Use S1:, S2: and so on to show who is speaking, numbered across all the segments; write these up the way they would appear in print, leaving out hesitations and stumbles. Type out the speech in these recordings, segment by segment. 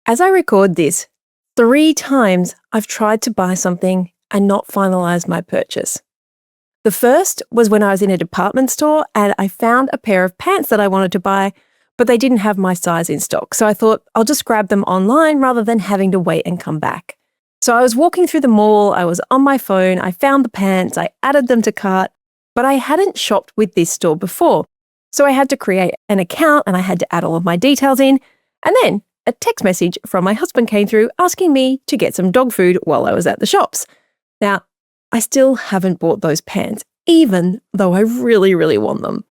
S1: As I record this, 3 times I've tried to buy something and not finalize my purchase. The first was when I was in a department store and I found a pair of pants that I wanted to buy, but they didn't have my size in stock. So I thought I'll just grab them online rather than having to wait and come back. So I was walking through the mall, I was on my phone, I found the pants, I added them to cart, but I hadn't shopped with this store before. So I had to create an account and I had to add all of my details in. And then a text message from my husband came through asking me to get some dog food while I was at the shops. Now, I still haven't bought those pants, even though I really, really want them.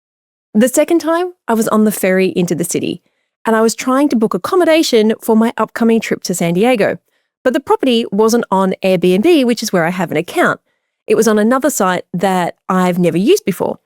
S1: The second time, I was on the ferry into the city, and I was trying to book accommodation for my upcoming trip to San Diego. But the property wasn't on Airbnb, which is where I have an account. It was on another site that I've never used before.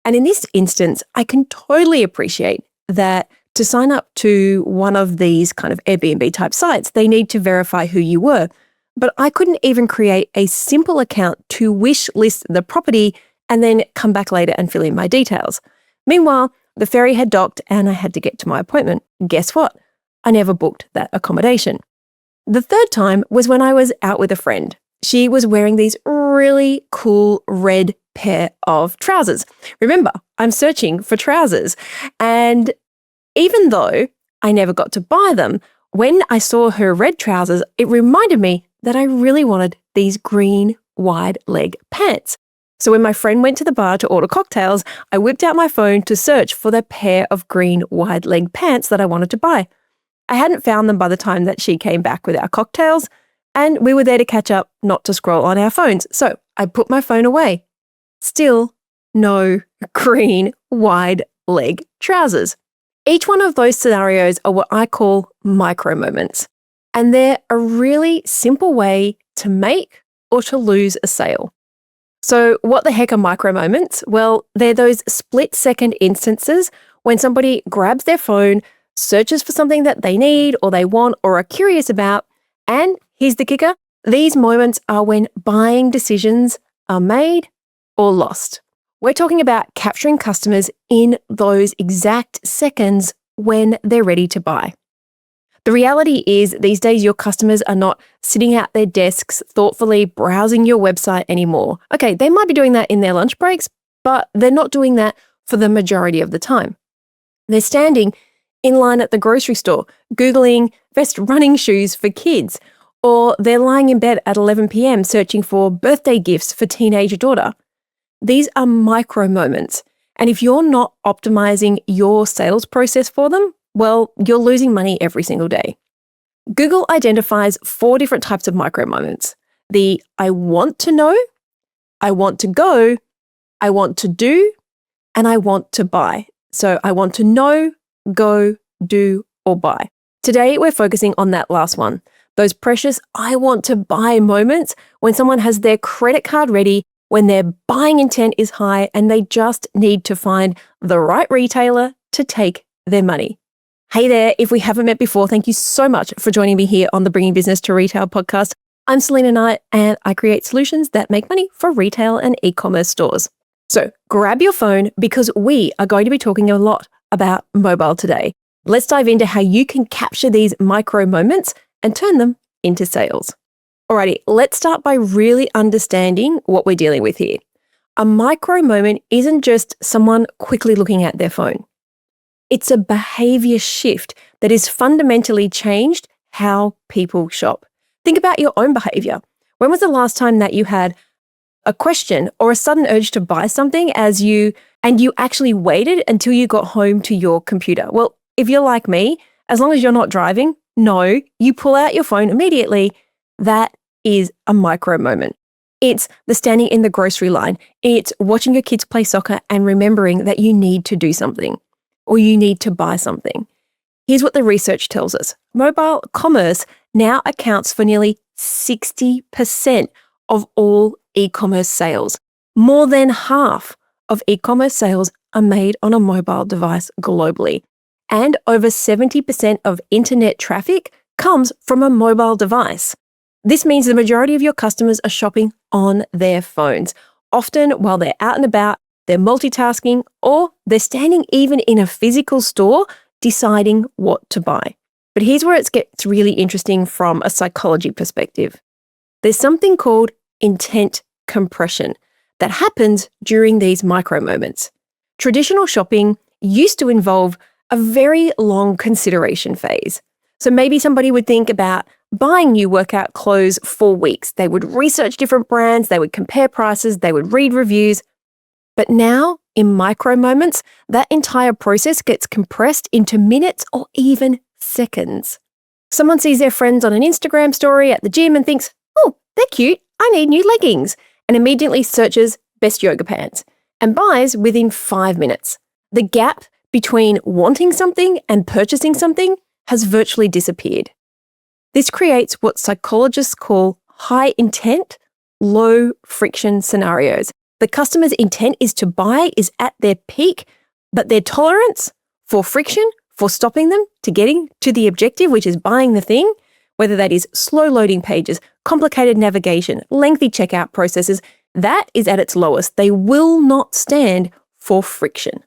S1: And in this instance, I can totally appreciate that to sign up to one of these kind of Airbnb type sites, they need to verify who you were. But I couldn't even create a simple account to wish list the property and then come back later and fill in my details. Meanwhile, the ferry had docked and I had to get to my appointment. Guess what? I never booked that accommodation. The third time was when I was out with a friend. She was wearing these really cool red pair of trousers. Remember, I'm searching for trousers. And even though I never got to buy them, when I saw her red trousers, it reminded me that I really wanted these green wide leg pants. So when my friend went to the bar to order cocktails, I whipped out my phone to search for the pair of green wide leg pants that I wanted to buy. I hadn't found them by the time that she came back with our cocktails, and we were there to catch up, not to scroll on our phones. So I put my phone away. Still no green wide leg trousers. Each one of those scenarios are what I call micro moments, and they're a really simple way to make or to lose a sale. So what the heck are micro moments? Well, they're those split-second instances when somebody grabs their phone, searches for something that they need or they want or are curious about, and here's the kicker, these moments are when buying decisions are made or lost. We're talking about capturing customers in those exact seconds when they're ready to buy. The reality is these days your customers are not sitting at their desks thoughtfully browsing your website anymore. Okay, they might be doing that in their lunch breaks, but they're not doing that for the majority of the time. They're standing in line at the grocery store, Googling best running shoes for kids, or they're lying in bed at 11 p.m. searching for birthday gifts for teenage daughter. These are micro moments. And if you're not optimizing your sales process for them, well, you're losing money every single day. Google identifies 4 different types of micro moments. The I want to know, I want to go, I want to do, and I want to buy. So I want to know, go, do, or buy. Today, we're focusing on that last one. Those precious I want to buy moments when someone has their credit card ready, when their buying intent is high and they just need to find the right retailer to take their money. Hey there, if we haven't met before, thank you so much for joining me here on the Bringing Business to Retail podcast. I'm Selena Knight and I create solutions that make money for retail and e-commerce stores. So grab your phone because we are going to be talking a lot about mobile today. Let's dive into how you can capture these micro moments and turn them into sales. Alrighty, let's start by really understanding what we're dealing with here. A micro moment isn't just someone quickly looking at their phone. It's a behavior shift that is fundamentally changed how people shop. Think about your own behavior. When was the last time that you had a question or a sudden urge to buy something and you actually waited until you got home to your computer? Well, if you're like me, as long as you're not driving, no, you pull out your phone immediately. That is a micro moment. It's the standing in the grocery line. It's watching your kids play soccer and remembering that you need to do something or you need to buy something. Here's what the research tells us. Mobile commerce now accounts for nearly 60% of all e-commerce sales. More than half of e-commerce sales are made on a mobile device globally. And over 70% of internet traffic comes from a mobile device. This means the majority of your customers are shopping on their phones. Often while they're out and about, they're multitasking, or they're standing even in a physical store deciding what to buy. But here's where it gets really interesting from a psychology perspective. There's something called intent compression that happens during these micro moments. Traditional shopping used to involve a very long consideration phase. So maybe somebody would think about buying new workout clothes for weeks. They would research different brands, they would compare prices, they would read reviews. But now, in micro moments, that entire process gets compressed into minutes or even seconds. Someone sees their friends on an Instagram story at the gym and thinks, oh, they're cute, I need new leggings, and immediately searches best yoga pants and buys within 5 minutes. The gap between wanting something and purchasing something has virtually disappeared. This creates what psychologists call high intent, low friction scenarios. The customer's intent is to buy is at their peak, but their tolerance for friction, for stopping them to getting to the objective, which is buying the thing, whether that is slow loading pages, complicated navigation, lengthy checkout processes, that is at its lowest. They will not stand for friction.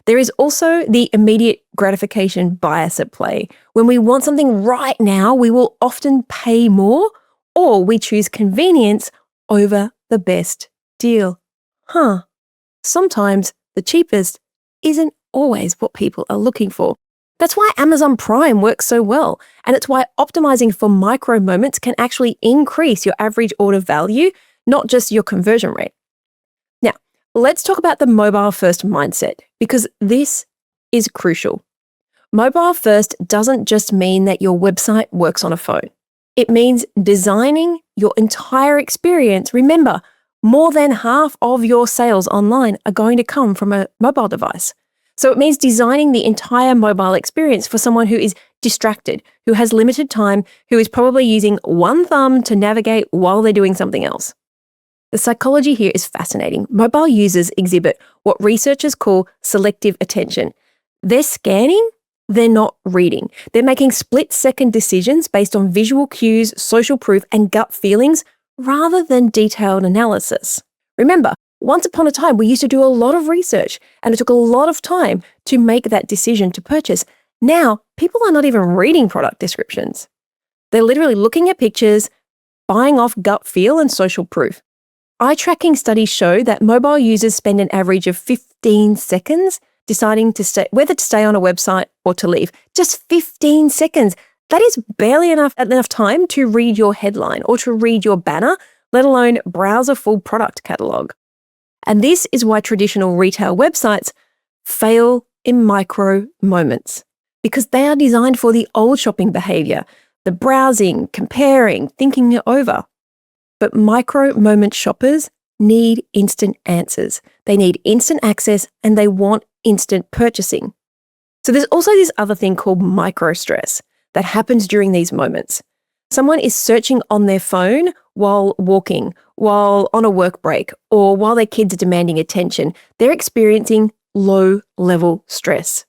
S1: There is also the immediate gratification bias at play. When we want something right now, we will often pay more, or we choose convenience over the best deal. Sometimes the cheapest isn't always what people are looking for. That's why Amazon Prime works so well, and it's why optimizing for micro moments can actually increase your average order value, not just your conversion rate. Now, let's talk about the mobile first mindset, because this is crucial. Mobile first doesn't just mean that your website works on a phone. It means designing your entire experience. Remember, more than half of your sales online are going to come from a mobile device. So it means designing the entire mobile experience for someone who is distracted, who has limited time, who is probably using one thumb to navigate while they're doing something else. The psychology here is fascinating. Mobile users exhibit what researchers call selective attention. They're scanning, they're not reading. They're making split-second decisions based on visual cues, social proof, and gut feelings rather than detailed analysis. Remember, once upon a time, we used to do a lot of research and it took a lot of time to make that decision to purchase. Now, people are not even reading product descriptions. They're literally looking at pictures, buying off gut feel and social proof. Eye tracking studies show that mobile users spend an average of 15 seconds deciding whether to stay on a website or to leave. Just 15 seconds. That is barely enough time to read your headline or to read your banner, let alone browse a full product catalog. And this is why traditional retail websites fail in micro moments, because they are designed for the old shopping behavior, the browsing, comparing, thinking it over. But micro moment shoppers need instant answers. They need instant access and they want instant purchasing. So there's also this other thing called micro stress that happens during these moments. Someone is searching on their phone while walking, while on a work break, or while their kids are demanding attention. They're experiencing low-level stress.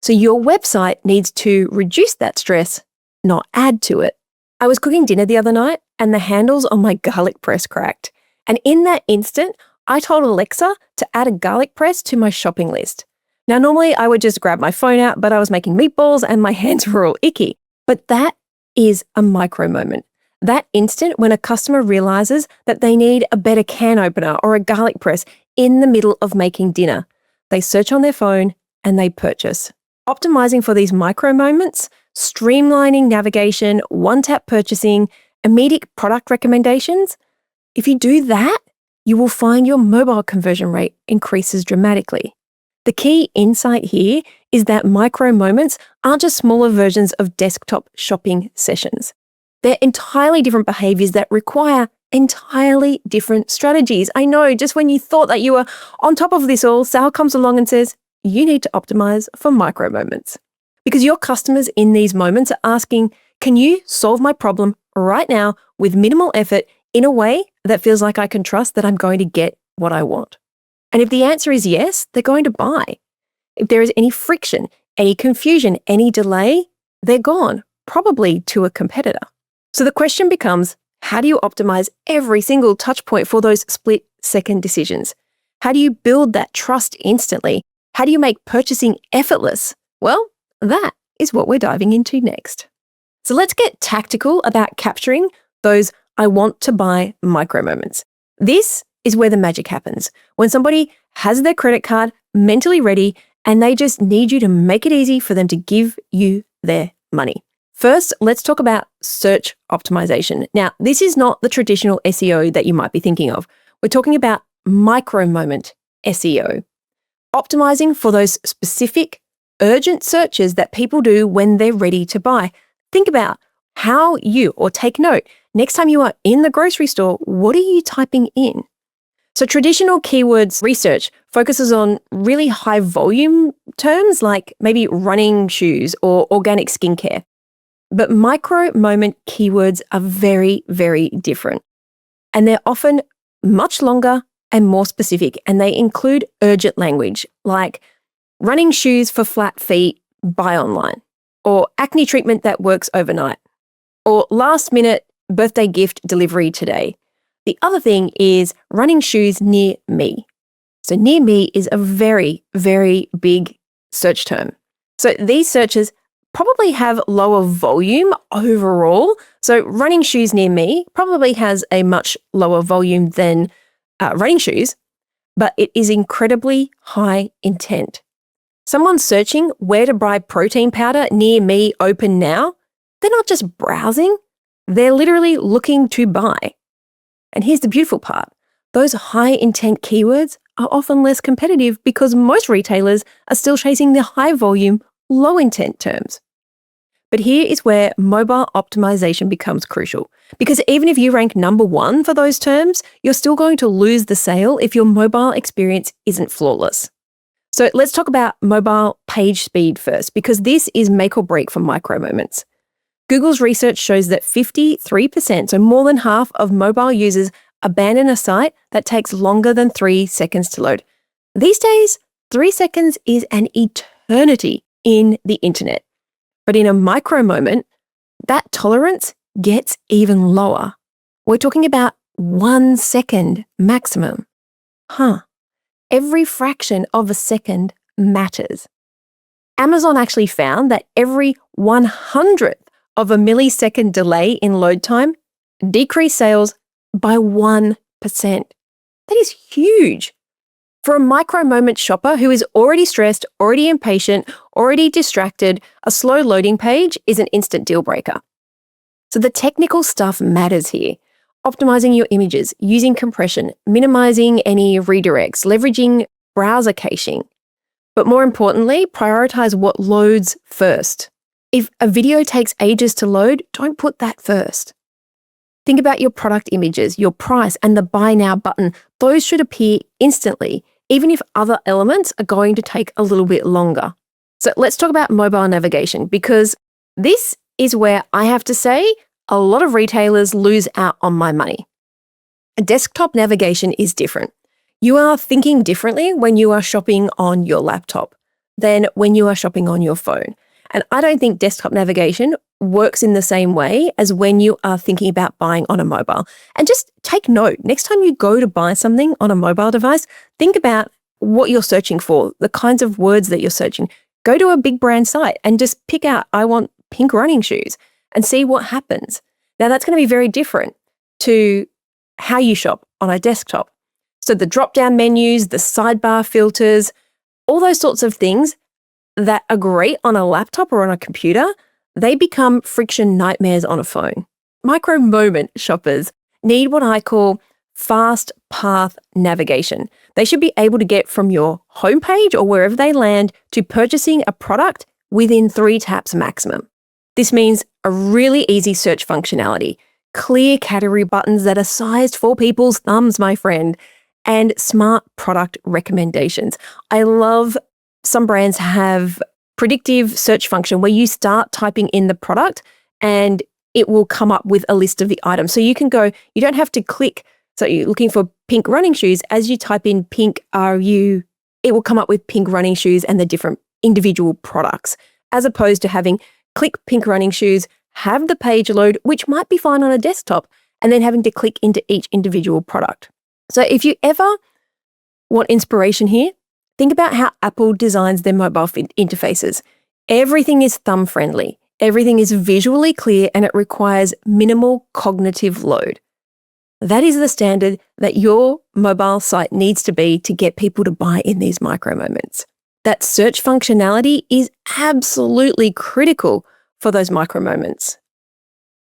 S1: So your website needs to reduce that stress, not add to it. I was cooking dinner the other night and the handles on my garlic press cracked. And in that instant, I told Alexa to add a garlic press to my shopping list. Now, normally I would just grab my phone out, but I was making meatballs and my hands were all icky. But that is a micro moment. That instant when a customer realizes that they need a better can opener or a garlic press in the middle of making dinner. They search on their phone and they purchase. Optimizing for these micro moments, streamlining navigation, one-tap purchasing, immediate product recommendations. If you do that, you will find your mobile conversion rate increases dramatically. The key insight here is that micro moments aren't just smaller versions of desktop shopping sessions. They're entirely different behaviors that require entirely different strategies. I know, just when you thought that you were on top of this all, Sal comes along and says, you need to optimize for micro moments. Because your customers in these moments are asking, can you solve my problem right now with minimal effort in a way that feels like I can trust that I'm going to get what I want? And if the answer is yes, they're going to buy. If there is any friction, any confusion, any delay, they're gone, probably to a competitor. So the question becomes, how do you optimize every single touch point for those split-second decisions? How do you build that trust instantly? How do you make purchasing effortless? Well, that is what we're diving into next. So let's get tactical about capturing those I want to buy micro moments. This is where the magic happens. When somebody has their credit card mentally ready and they just need you to make it easy for them to give you their money. First, let's talk about search optimization. Now, this is not the traditional SEO that you might be thinking of. We're talking about micro moment SEO, optimizing for those specific urgent searches that people do when they're ready to buy. Think about how or take note, next time you are in the grocery store, what are you typing in? So traditional keywords research focuses on really high volume terms like maybe running shoes or organic skincare. But micro moment keywords are very, very different. And they're often much longer and more specific, and they include urgent language like running shoes for flat feet, buy online, or acne treatment that works overnight, or last minute birthday gift delivery today. The other thing is running shoes near me. So near me is a very, very big search term. So these searches probably have lower volume overall. So running shoes near me probably has a much lower volume than running shoes, but it is incredibly high intent. Someone searching where to buy protein powder near me open now, they're not just browsing, they're literally looking to buy. And here's the beautiful part. Those high intent keywords are often less competitive because most retailers are still chasing the high volume, low intent terms. But here is where mobile optimization becomes crucial, because even if you rank number 1 for those terms, you're still going to lose the sale if your mobile experience isn't flawless. So let's talk about mobile page speed first, because this is make or break for micro moments. Google's research shows that 53%, so more than half of mobile users, abandon a site that takes longer than 3 seconds to load. These days, 3 seconds is an eternity in the internet. But in a micro moment, that tolerance gets even lower. We're talking about 1 second maximum. Every fraction of a second matters. Amazon actually found that every 100th of a millisecond delay in load time decreased sales by 1%. That is huge. For a micro moment shopper who is already stressed, already impatient, already distracted, a slow loading page is an instant deal breaker. So the technical stuff matters here. Optimizing your images, using compression, minimizing any redirects, leveraging browser caching. But more importantly, prioritize what loads first. If a video takes ages to load, don't put that first. Think about your product images, your price, and the buy now button. Those should appear instantly, even if other elements are going to take a little bit longer. So let's talk about mobile navigation, because this is where I have to say a lot of retailers lose out on my money. Desktop navigation is different. You are thinking differently when you are shopping on your laptop than when you are shopping on your phone. And I don't think desktop navigation works in the same way as when you are thinking about buying on a mobile. And just take note, next time you go to buy something on a mobile device, think about what you're searching for, the kinds of words that you're searching. Go to a big brand site and just pick out, I want pink running shoes, and see what happens. Now that's going to be very different to how you shop on a desktop. So the drop-down menus, the sidebar filters, all those sorts of things that are great on a laptop or on a computer, they become friction nightmares on a phone. Micro moment shoppers need what I call fast path navigation. They should be able to get from your homepage or wherever they land to purchasing a product within 3 taps maximum. This means a really easy search functionality, clear category buttons that are sized for people's thumbs, my friend, and smart product recommendations. I love some brands have predictive search function where you start typing in the product and it will come up with a list of the items. So you can go, you don't have to click. So you're looking for pink running shoes. As you type in pink RU, it will come up with pink running shoes and the different individual products, as opposed to having click pink running shoes, have the page load, which might be fine on a desktop, and then having to click into each individual product. So if you ever want inspiration here, think about how Apple designs their mobile interfaces. Everything is thumb friendly. Everything is visually clear and it requires minimal cognitive load. That is the standard that your mobile site needs to be to get people to buy in these micro moments. That search functionality is absolutely critical for those micro moments.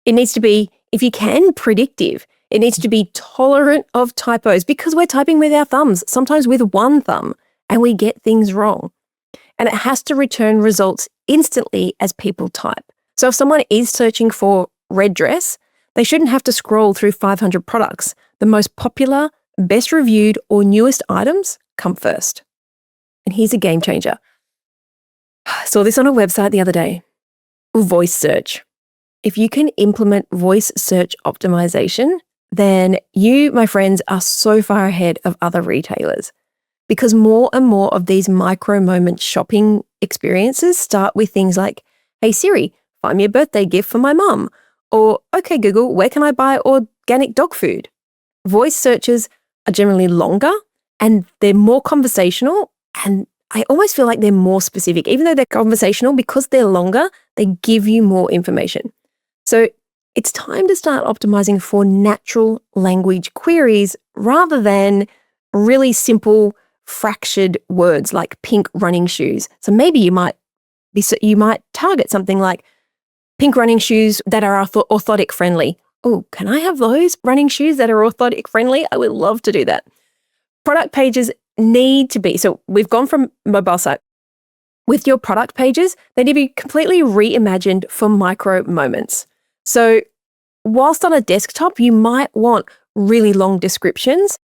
S1: It needs to be, if you can, predictive. It needs to be tolerant of typos because we're typing with our thumbs, sometimes with one thumb, and we get things wrong. And it has to return results instantly as people type. So if someone is searching for red dress, they shouldn't have to scroll through 500 products. The most popular, best reviewed, or newest items come first. And here's a game changer. I saw this on a website the other day. Voice search. If you can implement voice search optimization, then you, my friends, are so far ahead of other retailers. Because more and more of these micro moment shopping experiences start with things like, hey Siri, find me a birthday gift for my mum. Or, okay Google, where can I buy organic dog food? Voice searches are generally longer and they're more conversational, and I almost feel like they're more specific. Even though they're conversational, because they're longer, they give you more information. So it's time to start optimizing for natural language queries rather than really simple fractured words like pink running shoes. So maybe you might target something like pink running shoes that are orthotic friendly. Oh, can I have those running shoes that are orthotic friendly? I would love to do that. Product pages need to be, so we've gone from mobile site. With your product pages, they need to be completely reimagined for micro moments. So whilst on a desktop, you might want really long descriptions.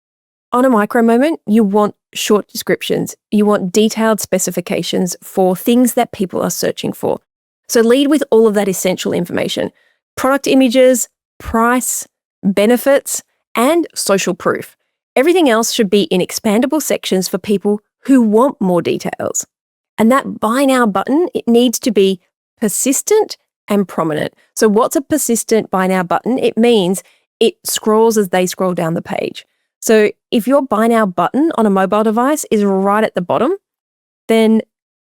S1: On a micro moment, you want short descriptions. You want detailed specifications for things that people are searching for. So lead with all of that essential information: product images, price, benefits, and social proof. Everything else should be in expandable sections for people who want more details. And that buy now button, it needs to be persistent and prominent. So what's a persistent buy now button? It means it scrolls as they scroll down the page. So if your buy now button on a mobile device is right at the bottom, then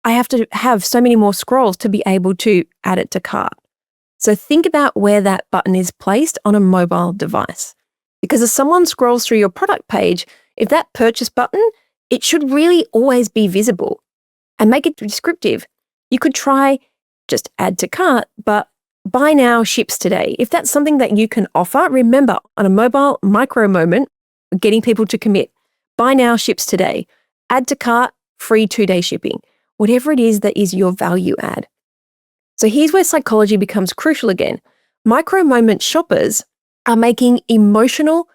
S1: I have to have so many more scrolls to be able to add it to cart. So think about where that button is placed on a mobile device. Because as someone scrolls through your product page, if that purchase button, it should really always be visible. And make it descriptive. You could try just add to cart, but buy now, ships today. If that's something that you can offer, remember, on a mobile micro moment, getting people to commit. Buy now, ships today. Add to cart, free 2-day shipping. Whatever it is that is your value add. So here's where psychology becomes crucial again. Micro moment shoppers are making emotional,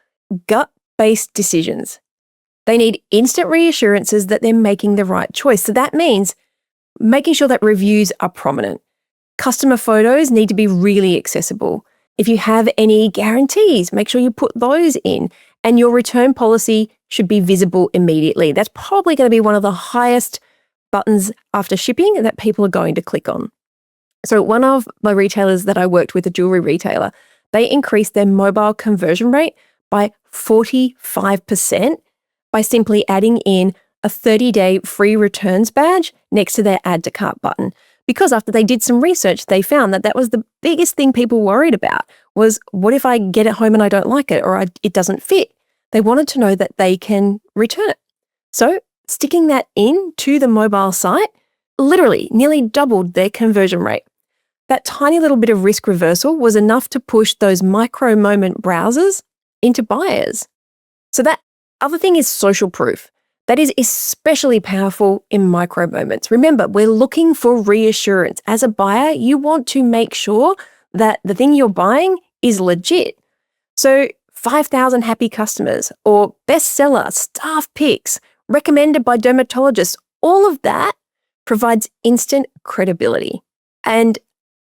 S1: gut-based decisions. They need instant reassurances that they're making the right choice. So that means making sure that reviews are prominent. Customer photos need to be really accessible. If you have any guarantees, make sure you put those in. And your return policy should be visible immediately. That's probably going to be one of the highest buttons after shipping that people are going to click on. So one of my retailers that I worked with, a jewelry retailer, they increased their mobile conversion rate by 45% by simply adding in a 30-day free returns badge next to their add to cart button. Because after they did some research, they found that that was the biggest thing people worried about was, what if I get it home and I don't like it or it doesn't fit? They wanted to know that they can return it. So sticking that in to the mobile site literally nearly doubled their conversion rate. That tiny little bit of risk reversal was enough to push those micro moment browsers into buyers. So that other thing is social proof. That is especially powerful in micro moments. Remember, we're looking for reassurance. As a buyer, you want to make sure that the thing you're buying is legit. So 5,000 happy customers or bestseller, staff picks, recommended by dermatologists, all of that provides instant credibility. And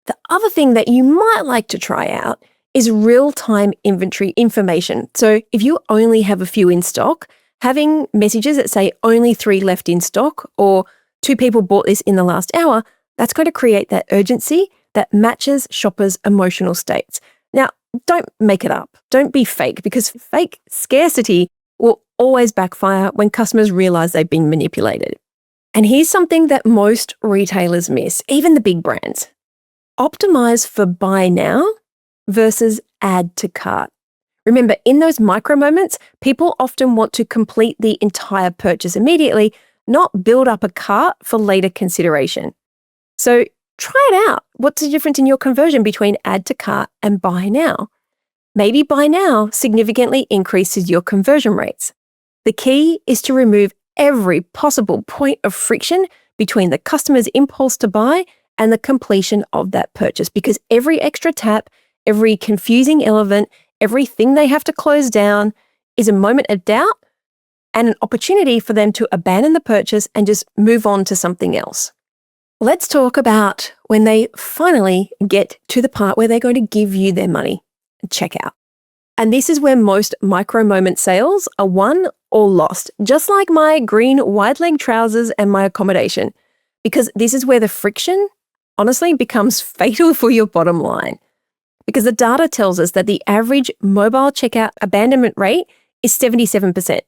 S1: the other thing that you might like to try out is real-time inventory information. So if you only have a few in stock, having messages that say only 3 left in stock or 2 people bought this in the last hour, that's going to create that urgency that matches shoppers' emotional states. Now, don't make it up. Don't be fake, because fake scarcity will always backfire when customers realize they've been manipulated. And here's something that most retailers miss, even the big brands. Optimize for buy now versus add to cart. Remember, in those micro moments, people often want to complete the entire purchase immediately, not build up a cart for later consideration. So try it out. What's the difference in your conversion between add to cart and buy now? Maybe buy now significantly increases your conversion rates. The key is to remove every possible point of friction between the customer's impulse to buy and the completion of that purchase, because every extra tap, every confusing element, everything they have to close down is a moment of doubt and an opportunity for them to abandon the purchase and just move on to something else. Let's talk about when they finally get to the part where they're going to give you their money and check out. And this is where most micro moment sales are won or lost, just like my green wide leg trousers and my accommodation, because this is where the friction honestly becomes fatal for your bottom line. Because the data tells us that the average mobile checkout abandonment rate is 77%.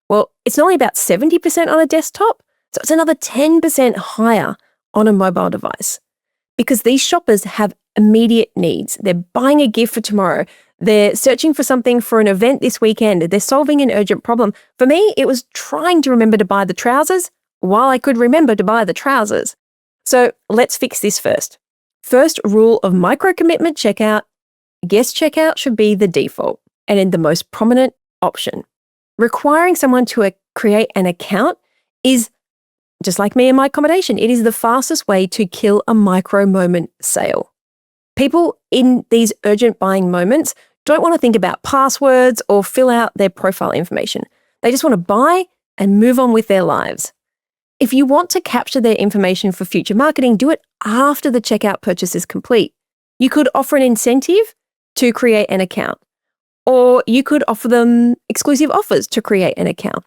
S1: Well, it's only about 70% on a desktop, so it's another 10% higher on a mobile device. Because these shoppers have immediate needs. They're buying a gift for tomorrow. They're searching for something for an event this weekend. They're solving an urgent problem. For me, it was trying to remember to buy the trousers while I could remember to buy the trousers. So let's fix this first. First rule of micro-commitment checkout, guest checkout should be the default and in the most prominent option. Requiring someone to create an account is, just like me and my accommodation, it is the fastest way to kill a micro-moment sale. People in these urgent buying moments don't want to think about passwords or fill out their profile information. They just want to buy and move on with their lives. If you want to capture their information for future marketing, do it after the checkout purchase is complete. You could offer an incentive to create an account, or you could offer them exclusive offers to create an account.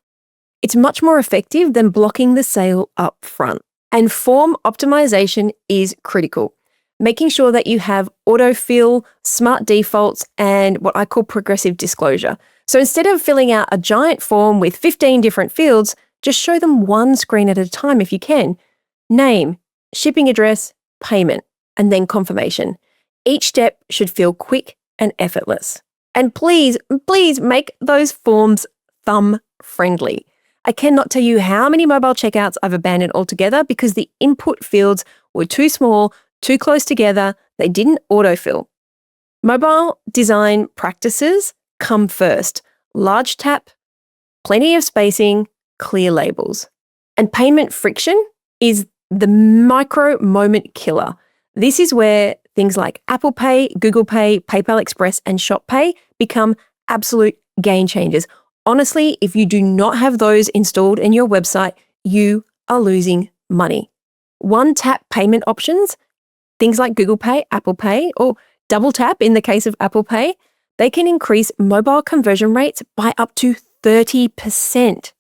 S1: It's much more effective than blocking the sale up front. And form optimization is critical. Making sure that you have autofill, smart defaults, and what I call progressive disclosure. So instead of filling out a giant form with 15 different fields, just show them one screen at a time if you can. Name, shipping address, payment, and then confirmation. Each step should feel quick and effortless. And please make those forms thumb-friendly. I cannot tell you how many mobile checkouts I've abandoned altogether because the input fields were too small, too close together, they didn't autofill. Mobile design practices come first. Large tap, plenty of spacing, clear labels. And payment friction is the micro moment killer. This is where things like Apple Pay, Google Pay, PayPal Express, and Shop Pay become absolute game changers. Honestly, if you do not have those installed in your website, you are losing money. One-tap payment options, things like Google Pay, Apple Pay, or double tap in the case of Apple Pay, they can increase mobile conversion rates by up to 30%.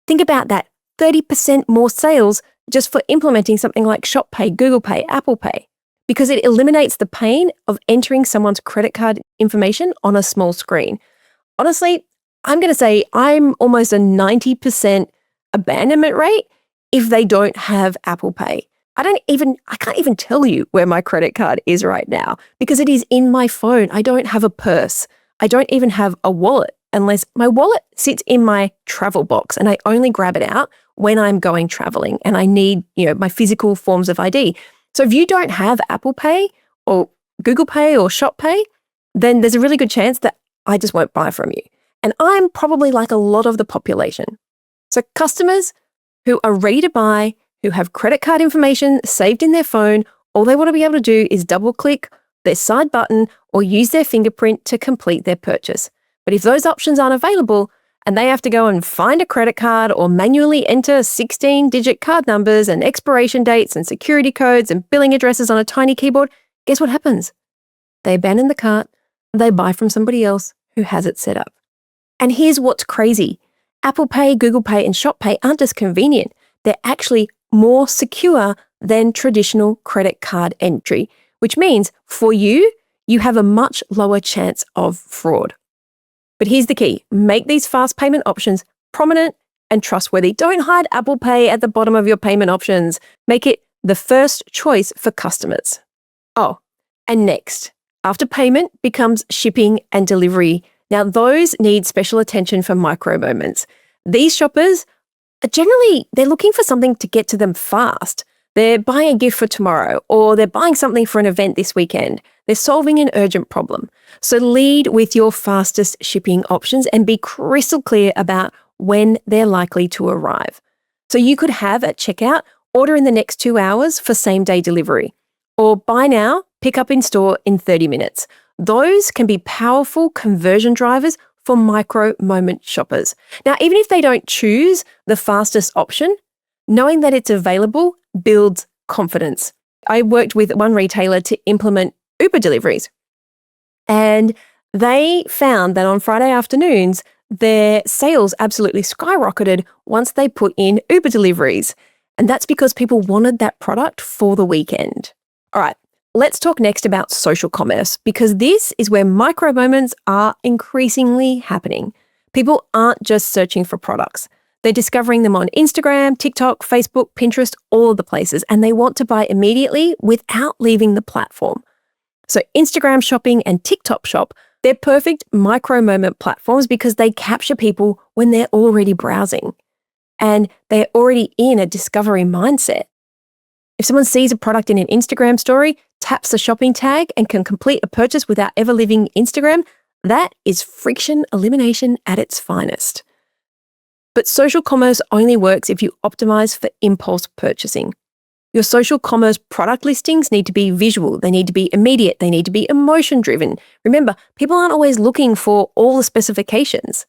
S1: Think about that, 30% more sales just for implementing something like Shop Pay, Google Pay, Apple Pay, because it eliminates the pain of entering someone's credit card information on a small screen. Honestly, I'm going to say I'm almost a 90% abandonment rate if they don't have Apple Pay. I can't even tell you where my credit card is right now because it is in my phone. I don't have a purse. I don't even have a wallet unless my wallet sits in my travel box and I only grab it out when I'm going traveling and I need, my physical forms of ID. So if you don't have Apple Pay or Google Pay or Shop Pay, then there's a really good chance that I just won't buy from you. And I'm probably like a lot of the population. So customers who are ready to buy, who have credit card information saved in their phone, all they want to be able to do is double click their side button or use their fingerprint to complete their purchase. But if those options aren't available and they have to go and find a credit card or manually enter 16-digit card numbers and expiration dates and security codes and billing addresses on a tiny keyboard, guess what happens? They abandon the cart, they buy from somebody else who has it set up. And here's what's crazy. Apple Pay, Google Pay, and Shop Pay aren't just convenient. They're actually more secure than traditional credit card entry, which means for you, you have a much lower chance of fraud. But here's the key. Make these fast payment options prominent and trustworthy. Don't hide Apple Pay at the bottom of your payment options. Make it the first choice for customers. Oh, and next, after payment becomes shipping and delivery. Now, those need special attention for micro moments. These shoppers are generally, they're looking for something to get to them fast. They're buying a gift for tomorrow, or they're buying something for an event this weekend. They're solving an urgent problem. So lead with your fastest shipping options and be crystal clear about when they're likely to arrive. So you could have at checkout, order in the next 2 hours for same-day delivery, or buy now, pick up in store in 30 minutes. Those can be powerful conversion drivers for micro moment shoppers. Now, even if they don't choose the fastest option, knowing that it's available builds confidence. I worked with one retailer to implement Uber deliveries, and they found that on Friday afternoons, their sales absolutely skyrocketed once they put in Uber deliveries. And that's because people wanted that product for the weekend. All right, let's talk next about social commerce, because this is where micro moments are increasingly happening. People aren't just searching for products. They're discovering them on Instagram, TikTok, Facebook, Pinterest, all of the places, and they want to buy immediately without leaving the platform. So Instagram shopping and TikTok shop, they're perfect micro moment platforms because they capture people when they're already browsing and they're already in a discovery mindset. If someone sees a product in an Instagram story, taps the shopping tag, and can complete a purchase without ever leaving Instagram, that is friction elimination at its finest. But social commerce only works if you optimize for impulse purchasing. Your social commerce product listings need to be visual, they need to be immediate, they need to be emotion-driven. Remember, people aren't always looking for all the specifications.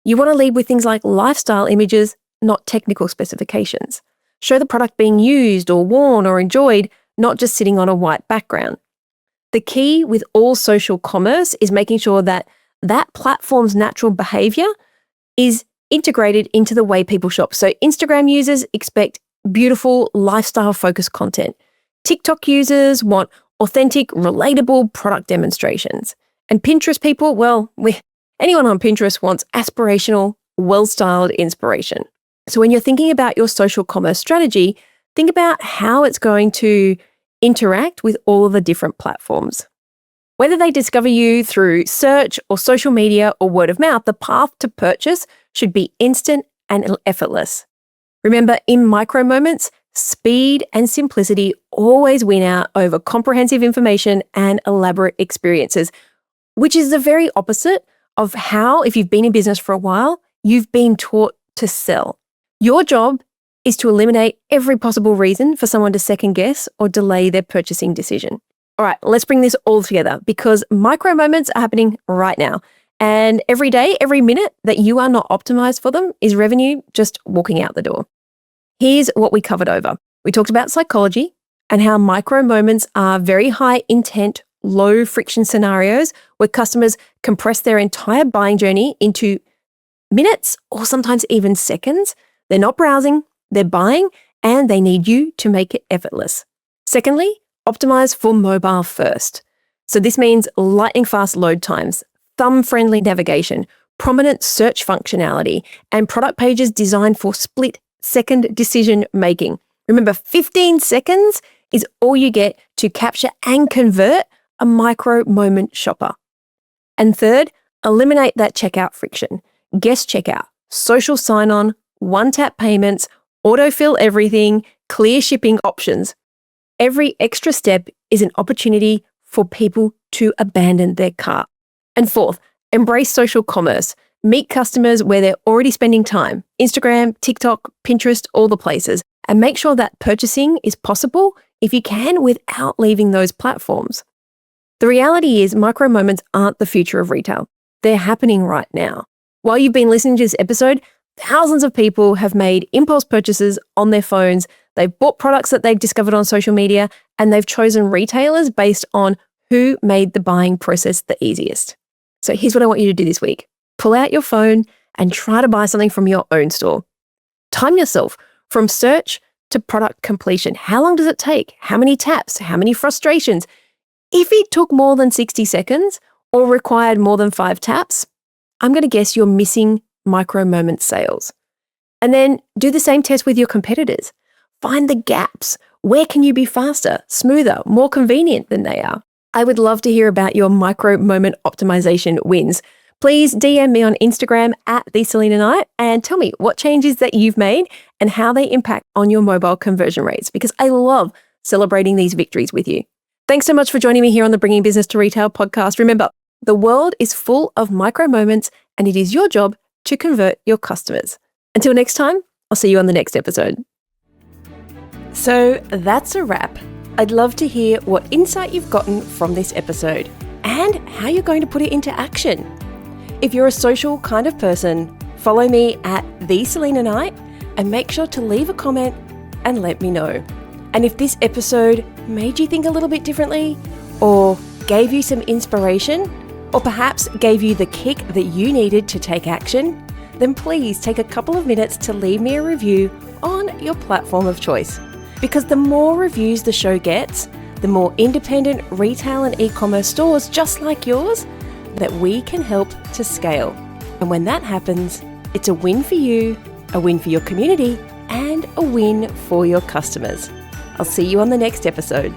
S1: You want to lead with things like lifestyle images, not technical specifications. Show the product being used or worn or enjoyed, not just sitting on a white background. The key with all social commerce is making sure that that platform's natural behavior is integrated into the way people shop. So Instagram users expect beautiful, lifestyle-focused content. TikTok users want authentic, relatable product demonstrations. And Pinterest people, well, anyone on Pinterest wants aspirational, well-styled inspiration. So when you're thinking about your social commerce strategy, think about how it's going to interact with all of the different platforms. Whether they discover you through search or social media or word of mouth, the path to purchase should be instant and effortless. Remember, in micro moments, speed and simplicity always win out over comprehensive information and elaborate experiences, which is the very opposite of how, if you've been in business for a while, you've been taught to sell. Your job is to eliminate every possible reason for someone to second guess or delay their purchasing decision. All right, let's bring this all together because micro moments are happening right now. And every day, every minute that you are not optimized for them is revenue just walking out the door. Here's what we covered over. We talked about psychology and how micro moments are very high intent, low friction scenarios where customers compress their entire buying journey into minutes or sometimes even seconds. They're not browsing, they're buying, and they need you to make it effortless. Secondly, optimize for mobile first. So this means lightning fast load times, thumb-friendly navigation, prominent search functionality, and product pages designed for split-second decision-making. Remember, 15 seconds is all you get to capture and convert a micro-moment shopper. And third, eliminate that checkout friction. Guest checkout, social sign-on, one-tap payments, autofill everything, clear shipping options. Every extra step is an opportunity for people to abandon their cart. And fourth, embrace social commerce. Meet customers where they're already spending time. Instagram, TikTok, Pinterest, all the places. And make sure that purchasing is possible if you can without leaving those platforms. The reality is micro moments aren't the future of retail. They're happening right now. While you've been listening to this episode, thousands of people have made impulse purchases on their phones. They've bought products that they've discovered on social media, and they've chosen retailers based on who made the buying process the easiest. So here's what I want you to do this week. Pull out your phone and try to buy something from your own store. Time yourself from search to product completion. How long does it take? How many taps? How many frustrations? If it took more than 60 seconds or required more than 5 taps, I'm going to guess you're missing micro moment sales. And then do the same test with your competitors. Find the gaps. Where can you be faster, smoother, more convenient than they are? I would love to hear about your micro moment optimization wins. Please DM me on Instagram at @theselenaknight and tell me what changes that you've made and how they impact on your mobile conversion rates, because I love celebrating these victories with you. Thanks so much for joining me here on the Bringing Business to Retail podcast. Remember, the world is full of micro moments and it is your job to convert your customers. Until next time, I'll see you on the next episode. So that's a wrap. I'd love to hear what insight you've gotten from this episode and how you're going to put it into action. If you're a social kind of person, follow me at @theselenaknight and make sure to leave a comment and let me know. And if this episode made you think a little bit differently, or gave you some inspiration, or perhaps gave you the kick that you needed to take action, then please take a couple of minutes to leave me a review on your platform of choice. Because the more reviews the show gets, the more independent retail and e-commerce stores just like yours that we can help to scale. And when that happens, it's a win for you, a win for your community, and a win for your customers. I'll see you on the next episode.